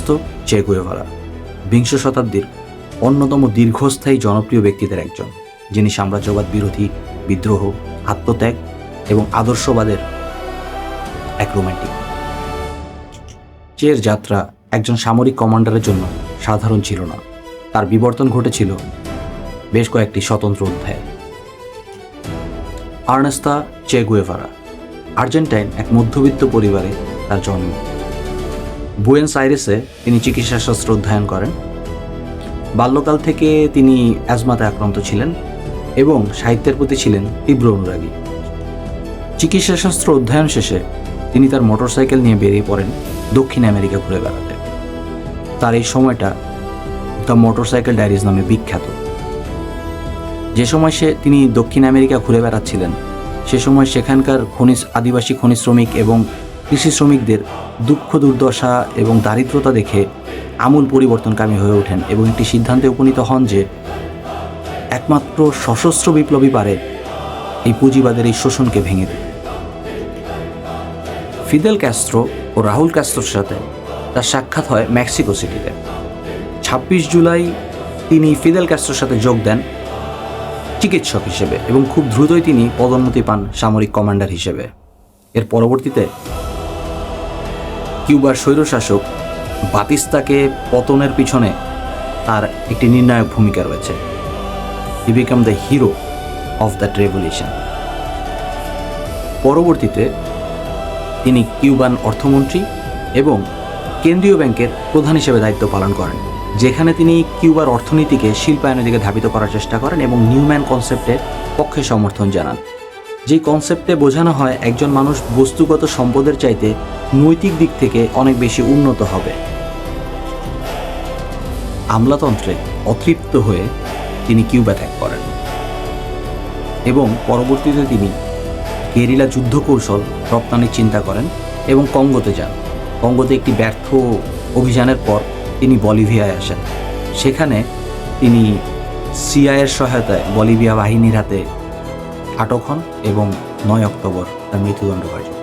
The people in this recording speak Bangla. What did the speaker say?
আর্নেস্তো চে গুয়েভারা বিংশ শতাব্দীর অন্যতম দীর্ঘস্থায়ী জনপ্রিয় ব্যক্তিদের একজন, যিনি সাম্রাজ্যবাদ বিরোধী, বিদ্রোহ, আত্মত্যাগ এবং আদর্শবাদের এক রোম্যান্টিক। চের যাত্রা একজন সামরিক কমান্ডারের জন্য সাধারণ ছিল না। তার বিবর্তন ঘটেছিল বেশ কয়েকটি স্বতন্ত্র অধ্যায়ে। আর্নেস্তো চে গুয়েভারা আর্জেন্টাইন এক মধ্যবিত্ত পরিবারে তার জন্ম। বুয়েনস আইরেসে তিনি চিকিৎসাশাস্ত্র অধ্যয়ন করেন। বাল্যকাল থেকে তিনি অ্যাজমাতে আক্রান্ত ছিলেন এবং সাহিত্যের প্রতি ছিলেন তীব্র অনুরাগী। চিকিৎসাশাস্ত্র অধ্যয়ন শেষে তিনি তার মোটরসাইকেল নিয়ে বেরিয়ে পড়েন দক্ষিণ আমেরিকা ঘুরে বেড়াতে। তার এই সময়টা দ্য মোটরসাইকেল ডায়েরিজ নামে বিখ্যাত। যে সময় তিনি দক্ষিণ আমেরিকা ঘুরে বেড়াচ্ছিলেন, সে সময় সেখানকার আদিবাসী খনি শ্রমিক এবং কৃষি শ্রমিকদের দুঃখ দুর্দশা এবং দারিদ্রতা দেখে আমূল পরিবর্তনকামী হয়ে ওঠেন এবং একটি সিদ্ধান্তে উপনীত হন যে একমাত্র সশস্ত্র বিপ্লবী পারে এই পুঁজিবাদের এই শোষণকে ভেঙে দিতে। ফিদেল ক্যাস্ট্রো ও রাহুল ক্যাস্ট্রোর সাথে তার সাক্ষাৎ হয় মেক্সিকো সিটিতে। 26 জুলাই তিনি ফিদেল ক্যাস্ট্রোর সাথে যোগ দেন চিকিৎসক হিসেবে এবং খুব দ্রুতই তিনি পদোন্নতি পান সামরিক কমান্ডার হিসেবে। এর পরবর্তীতে কিউবার স্বৈরশাসক বাতিস্তাকে পতনের পিছনে তার একটি নির্ণায়ক ভূমিকা রয়েছে। He became the hero of that revolution. পরবর্তীতে তিনি কিউবান অর্থমন্ত্রী এবং কেন্দ্রীয় ব্যাংকের প্রধান হিসেবে দায়িত্ব পালন করেন, যেখানে তিনি কিউবার অর্থনীতিকে শিল্পায়নের দিকে ধাবিত করার চেষ্টা করেন এবং নিউম্যান কনসেপ্টের পক্ষে সমর্থন জানান। যেই কনসেপ্টে বোঝানো হয় একজন মানুষ বস্তুগত সম্পদের চাইতে নৈতিক দিক থেকে অনেক বেশি উন্নত হবে। আমলাতন্ত্রে অতৃপ্ত হয়ে তিনি কিউবা ত্যাগ করেন এবং পরবর্তীতে তিনি গেরিলা যুদ্ধ কৌশল রপ্তানির চিন্তা করেন এবং কঙ্গোতে যান। কঙ্গোতে একটি ব্যর্থ অভিযানের পর তিনি বলিভিয়ায় আসেন। সেখানে তিনি সিআইয়ের সহায়তায় বলিভিয়া বাহিনীর হাতে আটক হন এবং 9 অক্টোবর তার মৃত্যুদণ্ড কার্যকর।